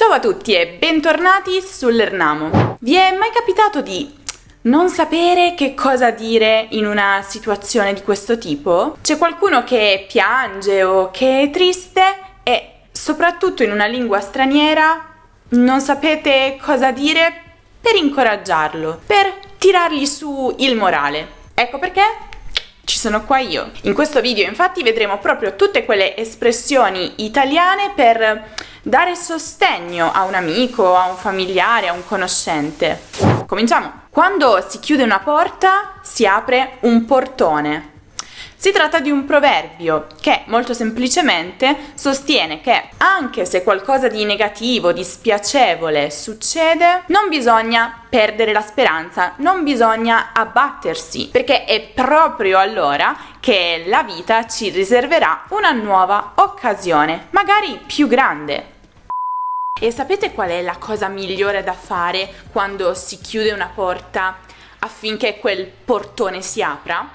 Ciao a tutti e bentornati sull'Ernamo. Vi è mai capitato di non sapere che cosa dire in una situazione di questo tipo? C'è qualcuno che piange o che è triste e soprattutto in una lingua straniera non sapete cosa dire per incoraggiarlo, per tirargli su il morale. Ecco perché ci sono qua io. In questo video infatti vedremo proprio tutte quelle espressioni italiane per dare sostegno a un amico, a un familiare, a un conoscente. Cominciamo! Quando si chiude una porta si apre un portone. Si tratta di un proverbio che molto semplicemente sostiene che anche se qualcosa di negativo, di spiacevole succede, non bisogna perdere la speranza, non bisogna abbattersi, perché è proprio allora che la vita ci riserverà una nuova occasione, magari più grande. E sapete qual è la cosa migliore da fare quando si chiude una porta affinché quel portone si apra?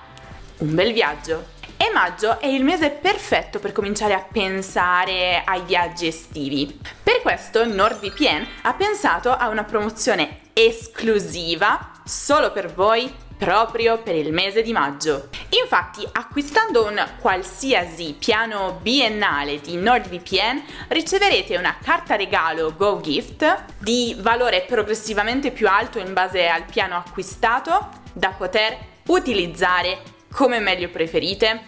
Un bel viaggio. E maggio è il mese perfetto per cominciare a pensare ai viaggi estivi. Per questo NordVPN ha pensato a una promozione esclusiva solo per voi proprio per il mese di maggio. Infatti, acquistando un qualsiasi piano biennale di NordVPN riceverete una carta regalo GoGift di valore progressivamente più alto in base al piano acquistato da poter utilizzare come meglio preferite,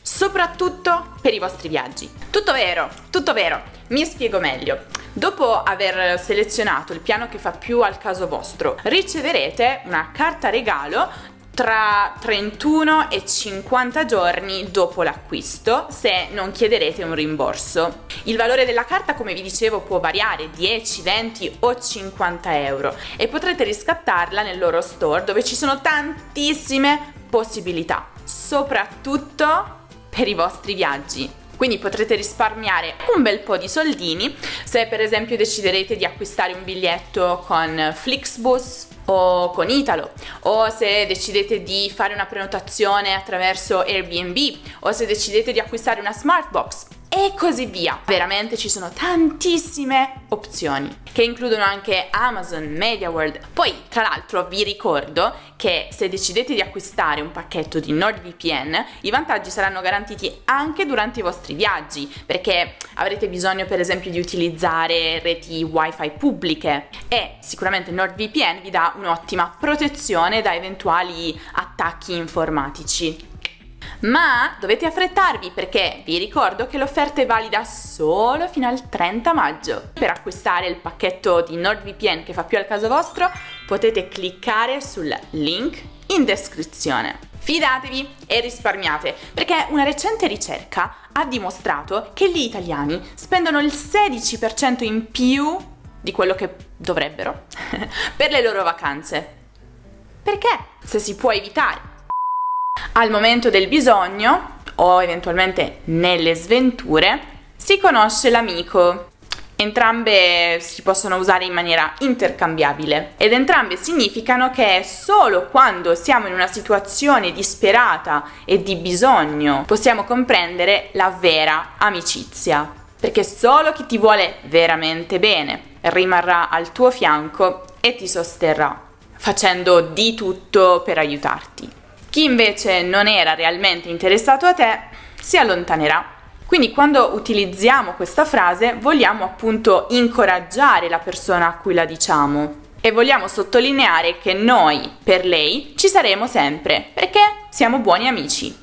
soprattutto per i vostri viaggi. Tutto vero, mi spiego meglio. Dopo aver selezionato il piano che fa più al caso vostro, riceverete una carta regalo tra 31 e 50 giorni dopo l'acquisto, se non chiederete un rimborso. Il valore della carta, come vi dicevo, può variare 10, 20 o 50 euro e potrete riscattarla nel loro store, dove ci sono tantissime possibilità, soprattutto per i vostri viaggi. Quindi potrete risparmiare un bel po' di soldini se per esempio deciderete di acquistare un biglietto con Flixbus o con Italo, o se decidete di fare una prenotazione attraverso Airbnb, o se decidete di acquistare una Smartbox e così via. Veramente ci sono tantissime opzioni che includono anche Amazon, MediaWorld. Poi tra l'altro vi ricordo che se decidete di acquistare un pacchetto di NordVPN i vantaggi saranno garantiti anche durante i vostri viaggi, perché avrete bisogno per esempio di utilizzare reti wifi pubbliche e sicuramente NordVPN vi dà un'ottima protezione da eventuali attacchi informatici. Ma dovete affrettarvi, perché vi ricordo che l'offerta è valida solo fino al 30 maggio. Per acquistare il pacchetto di NordVPN che fa più al caso vostro potete cliccare sul link in descrizione. Fidatevi e risparmiate, perché una recente ricerca ha dimostrato che gli italiani spendono il 16% in più di quello che dovrebbero per le loro vacanze. Perché? Se si può evitare. Al momento del bisogno, o eventualmente nelle sventure, si conosce l'amico. Entrambe si possono usare in maniera intercambiabile ed entrambe significano che solo quando siamo in una situazione disperata e di bisogno possiamo comprendere la vera amicizia, perché solo chi ti vuole veramente bene rimarrà al tuo fianco e ti sosterrà, facendo di tutto per aiutarti. Chi invece non era realmente interessato a te si allontanerà. Quindi quando utilizziamo questa frase vogliamo appunto incoraggiare la persona a cui la diciamo e vogliamo sottolineare che noi per lei ci saremo sempre, perché siamo buoni amici.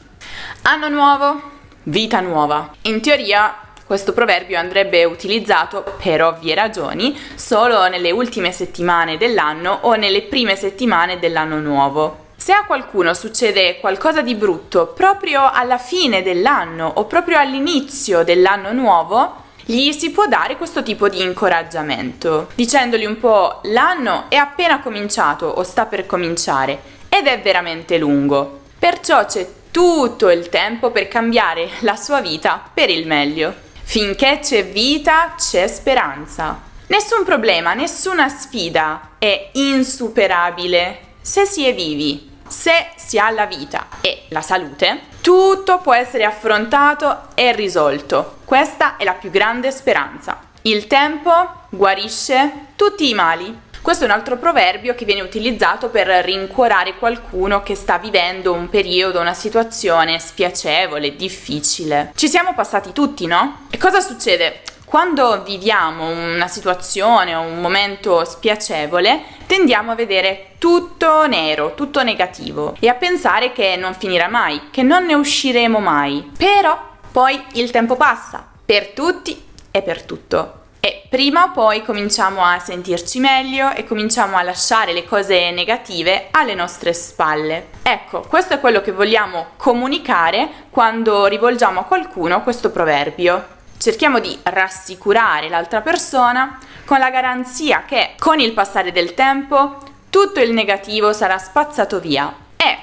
Anno nuovo, vita nuova. In teoria questo proverbio andrebbe utilizzato, per ovvie ragioni, solo nelle ultime settimane dell'anno o nelle prime settimane dell'anno nuovo. Se a qualcuno succede qualcosa di brutto proprio alla fine dell'anno o proprio all'inizio dell'anno nuovo, gli si può dare questo tipo di incoraggiamento, dicendogli un po' l'anno è appena cominciato o sta per cominciare ed è veramente lungo. Perciò c'è tutto il tempo per cambiare la sua vita per il meglio. Finché c'è vita, c'è speranza. Nessun problema, nessuna sfida è insuperabile se si è vivi. Se si ha la vita e la salute, tutto può essere affrontato e risolto. Questa è la più grande speranza. il tempo guarisce tutti i mali. Questo è un altro proverbio che viene utilizzato per rincuorare qualcuno che sta vivendo un periodo, una situazione spiacevole, difficile. Ci siamo passati tutti, no? E cosa succede? Quando viviamo una situazione o un momento spiacevole, tendiamo a vedere tutto nero, tutto negativo e a pensare che non finirà mai, che non ne usciremo mai. Però poi il tempo passa, per tutti e per tutto. E prima o poi cominciamo a sentirci meglio e cominciamo a lasciare le cose negative alle nostre spalle. Ecco, questo è quello che vogliamo comunicare quando rivolgiamo a qualcuno questo proverbio. Cerchiamo di rassicurare l'altra persona con la garanzia che con il passare del tempo tutto il negativo sarà spazzato via e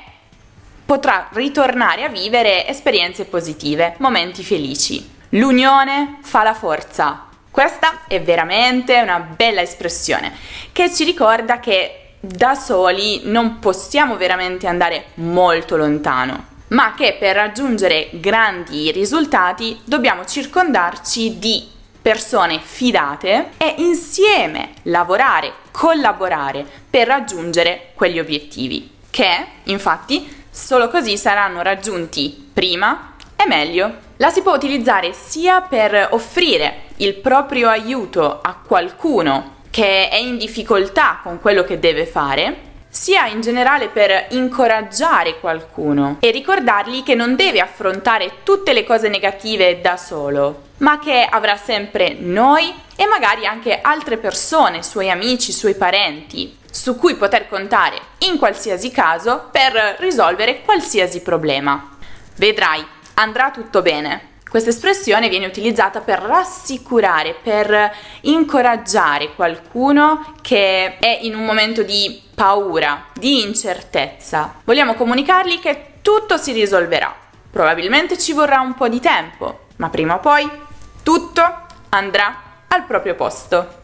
potrà ritornare a vivere esperienze positive, momenti felici. L'unione fa la forza. Questa è veramente una bella espressione che ci ricorda che da soli non possiamo veramente andare molto lontano, ma che per raggiungere grandi risultati dobbiamo circondarci di persone fidate e insieme lavorare, collaborare per raggiungere quegli obiettivi, che infatti solo così saranno raggiunti prima e meglio. La si può utilizzare sia per offrire il proprio aiuto a qualcuno che è in difficoltà con quello che deve fare, sia in generale per incoraggiare qualcuno e ricordargli che non deve affrontare tutte le cose negative da solo, ma che avrà sempre noi e magari anche altre persone, suoi amici, suoi parenti, su cui poter contare in qualsiasi caso per risolvere qualsiasi problema. Vedrai, andrà tutto bene. Questa espressione viene utilizzata per rassicurare, per incoraggiare qualcuno che è in un momento di paura, di incertezza. Vogliamo comunicargli che tutto si risolverà. Probabilmente ci vorrà un po' di tempo, ma prima o poi tutto andrà al proprio posto.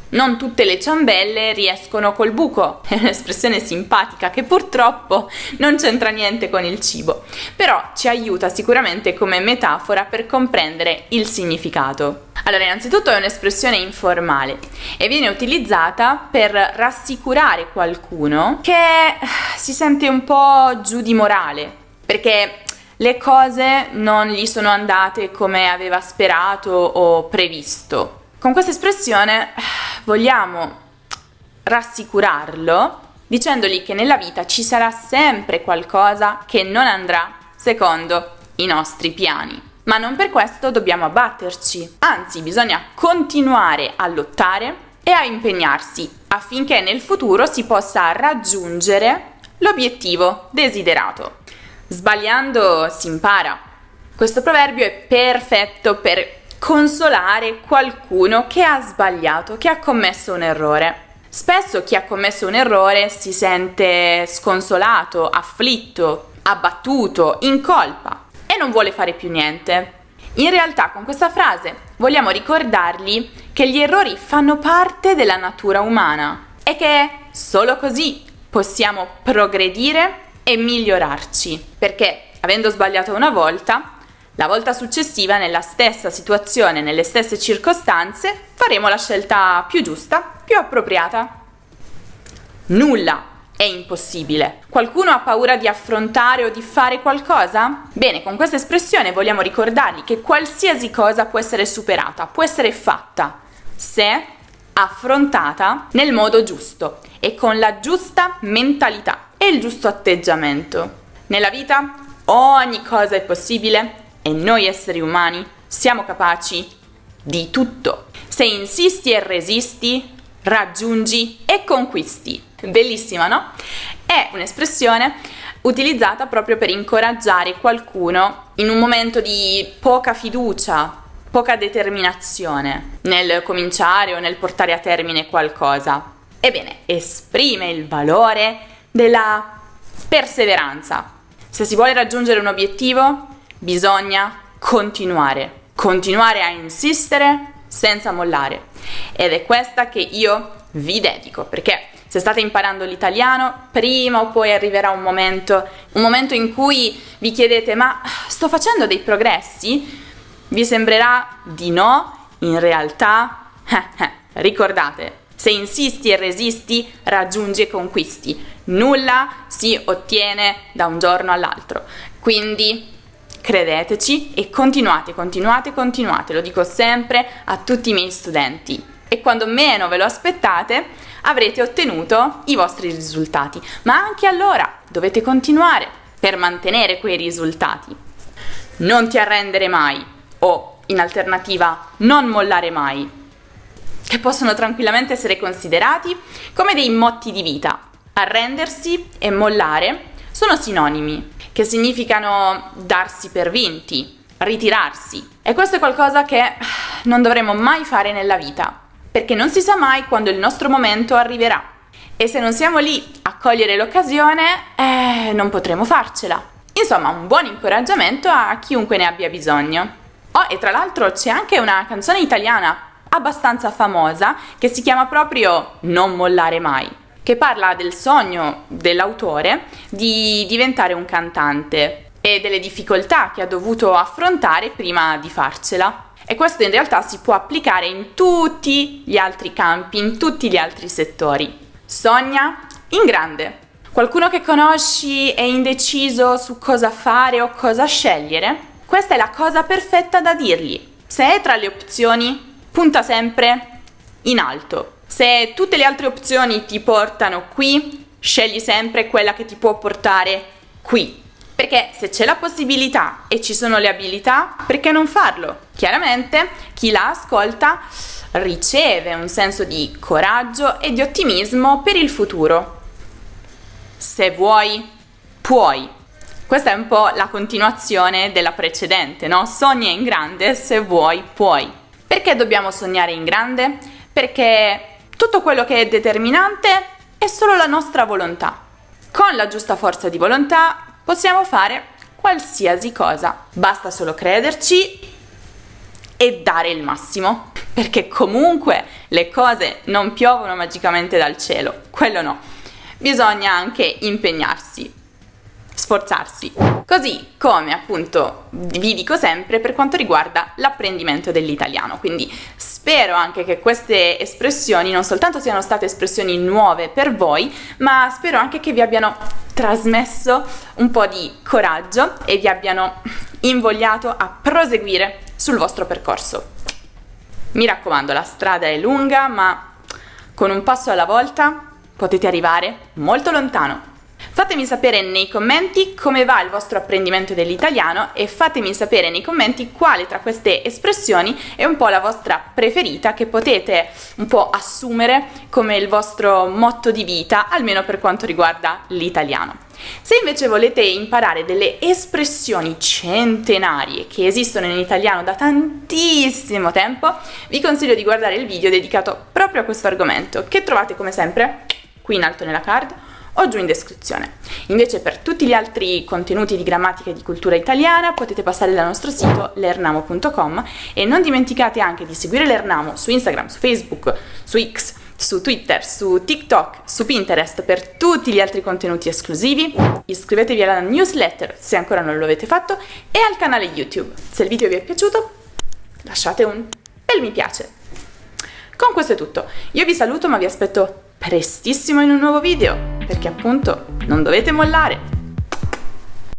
Non tutte le ciambelle riescono col buco, è un'espressione simpatica che purtroppo non c'entra niente con il cibo, però ci aiuta sicuramente come metafora per comprendere il significato. Allora, innanzitutto è un'espressione informale e viene utilizzata per rassicurare qualcuno che si sente un po' giù di morale, perché le cose non gli sono andate come aveva sperato o previsto. Con questa espressione vogliamo rassicurarlo dicendogli che nella vita ci sarà sempre qualcosa che non andrà secondo i nostri piani. Ma non per questo dobbiamo abbatterci, anzi bisogna continuare a lottare e a impegnarsi affinché nel futuro si possa raggiungere l'obiettivo desiderato. Sbagliando si impara. Questo proverbio è perfetto per consolare qualcuno che ha sbagliato, che ha commesso un errore. Spesso chi ha commesso un errore si sente sconsolato, afflitto, abbattuto, in colpa e non vuole fare più niente. In realtà con questa frase vogliamo ricordargli che gli errori fanno parte della natura umana e che solo così possiamo progredire e migliorarci, perché avendo sbagliato una volta, la volta successiva, nella stessa situazione, nelle stesse circostanze, faremo la scelta più giusta, più appropriata. Nulla è impossibile. Qualcuno ha paura di affrontare o di fare qualcosa? Bene, con questa espressione vogliamo ricordargli che qualsiasi cosa può essere superata, può essere fatta, se affrontata nel modo giusto e con la giusta mentalità e il giusto atteggiamento. Nella vita ogni cosa è possibile e noi esseri umani siamo capaci di tutto. Se insisti e resisti, raggiungi e conquisti. Bellissima, no? È un'espressione utilizzata proprio per incoraggiare qualcuno in un momento di poca fiducia, poca determinazione nel cominciare o nel portare a termine qualcosa. Ebbene, esprime il valore della perseveranza. Se si vuole raggiungere un obiettivo, bisogna continuare a insistere senza mollare. Ed è questa che io vi dedico, perché se state imparando l'italiano, prima o poi arriverà un momento in cui vi chiedete: ma sto facendo dei progressi? Vi sembrerà di no in realtà, ricordate, se insisti e resisti, raggiungi e conquisti. Nulla si ottiene da un giorno all'altro. Quindi credeteci e continuate, lo dico sempre a tutti i miei studenti. E quando meno ve lo aspettate, avrete ottenuto i vostri risultati. Ma anche allora dovete continuare per mantenere quei risultati. Non ti arrendere mai, o in alternativa non mollare mai, che possono tranquillamente essere considerati come dei motti di vita. Arrendersi e mollare sono sinonimi, che significano darsi per vinti, ritirarsi. E questo è qualcosa che non dovremo mai fare nella vita, perché non si sa mai quando il nostro momento arriverà. E se non siamo lì a cogliere l'occasione, non potremo farcela. Insomma, un buon incoraggiamento a chiunque ne abbia bisogno. Oh, e tra l'altro c'è anche una canzone italiana abbastanza famosa che si chiama proprio Non mollare mai, che parla del sogno dell'autore di diventare un cantante e delle difficoltà che ha dovuto affrontare prima di farcela. E questo in realtà si può applicare in tutti gli altri campi, in tutti gli altri settori. Sogna in grande. Qualcuno che conosci è indeciso su cosa fare o cosa scegliere? Questa è la cosa perfetta da dirgli. Se è tra le opzioni, punta sempre in alto. Se tutte le altre opzioni ti portano qui, scegli sempre quella che ti può portare qui. Perché se c'è la possibilità e ci sono le abilità, perché non farlo? Chiaramente chi la ascolta riceve un senso di coraggio e di ottimismo per il futuro. Se vuoi, puoi. Questa è un po' la continuazione della precedente, no? Sogna in grande, se vuoi, puoi. Perché dobbiamo sognare in grande? Perché tutto quello che è determinante è solo la nostra volontà. Con la giusta forza di volontà possiamo fare qualsiasi cosa. Basta solo crederci e dare il massimo. Perché comunque le cose non piovono magicamente dal cielo. Quello no. Bisogna anche impegnarsi, sforzarsi. Così come appunto vi dico sempre per quanto riguarda l'apprendimento dell'italiano. Quindi spero anche che queste espressioni non soltanto siano state espressioni nuove per voi, ma spero anche che vi abbiano trasmesso un po' di coraggio e vi abbiano invogliato a proseguire sul vostro percorso. Mi raccomando, la strada è lunga, ma con un passo alla volta potete arrivare molto lontano. Fatemi sapere nei commenti come va il vostro apprendimento dell'italiano e fatemi sapere nei commenti quale tra queste espressioni è un po' la vostra preferita, che potete un po' assumere come il vostro motto di vita, almeno per quanto riguarda l'italiano. Se invece volete imparare delle espressioni centenarie che esistono in italiano da tantissimo tempo, vi consiglio di guardare il video dedicato proprio a questo argomento, che trovate come sempre qui in alto nella card o giù in descrizione. Invece per tutti gli altri contenuti di grammatica e di cultura italiana potete passare dal nostro sito learnamo.com e non dimenticate anche di seguire Learnamo su Instagram, su Facebook, su X, su Twitter, su TikTok, su Pinterest per tutti gli altri contenuti esclusivi. Iscrivetevi alla newsletter se ancora non lo avete fatto e al canale YouTube. Se il video vi è piaciuto, lasciate un bel mi piace. Con questo è tutto. Io vi saluto, ma vi aspetto prestissimo in un nuovo video, perché appunto non dovete mollare.